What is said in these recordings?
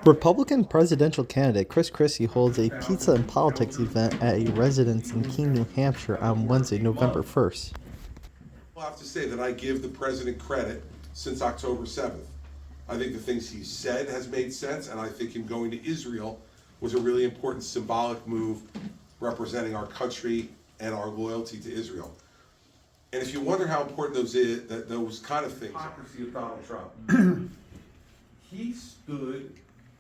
Republican presidential candidate Chris Christie holds a pizza and politics event at a residence in Keene, New Hampshire on Wednesday, November 1st. I'll have to say that I give the president credit since October 7th. I think the things he said has made sense, and I think him going to Israel was a really important symbolic move representing our country and our loyalty to Israel. And if you wonder how important those kind of things, hypocrisy of Donald Trump, he stood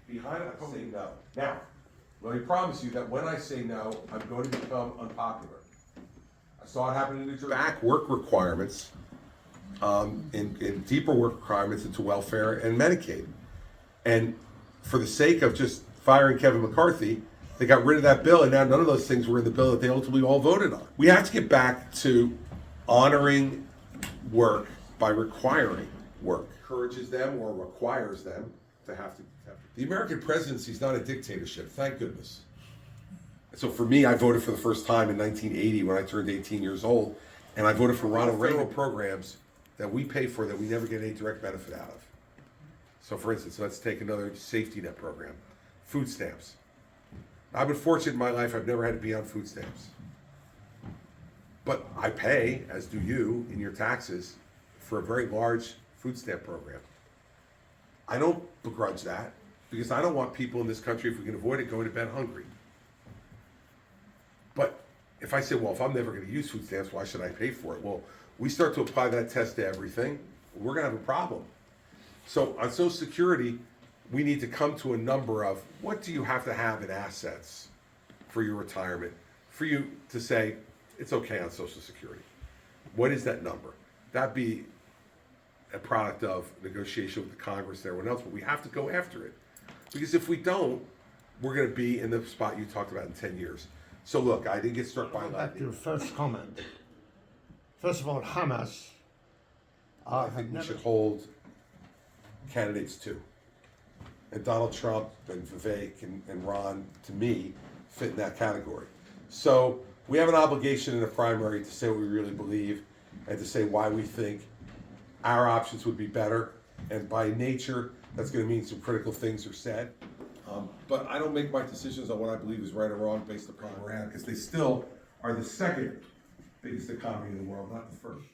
behind it saying no. Now, let me promise you that when I say no, I'm going to become unpopular. I saw it happen in New Jersey. Back work requirements, in deeper work requirements into welfare and Medicaid. And for the sake of just firing Kevin McCarthy, they got rid of that bill, and now none of those things were in the bill that they ultimately all voted on. We have to get back to honoring work by requiring work. Encourages them or requires them to have to. The American presidency is not a dictatorship, thank goodness. So for me, I voted for the first time in 1980 when I turned 18 years old, and I voted for Ronald Reagan programs that we pay for that we never get any direct benefit out of. So for instance, let's take another safety net program, food stamps. I've been fortunate in my life, I've never had to be on food stamps. But I pay, as do you, in your taxes, for a very large food stamp program. I don't begrudge that, because I don't want people in this country, if we can avoid it, going to bed hungry. But if I say, well, if I'm never going to use food stamps, why should I pay for it? Well, we start to apply that test to everything, we're going to have a problem. So on Social Security, we need to come to a number of what do you have to have in assets for your retirement, for you to say, it's okay on Social Security. What is that number? That'd be a product of negotiation with the Congress and everyone else, but we have to go after it. Because if we don't, we're going to be in the spot you talked about in 10 years. So look, I didn't get struck by lightning. Back to your first comment. First of all, Hamas. I think we should hold candidates too. And Donald Trump and Vivek and Ron, to me, fit in that category. So we have an obligation in a primary to say what we really believe and to say why we think our options would be better. And by nature, that's going to mean some critical things are said. But I don't make my decisions on what I believe is right or wrong based upon Iran, because they still are the second biggest economy in the world, not the first.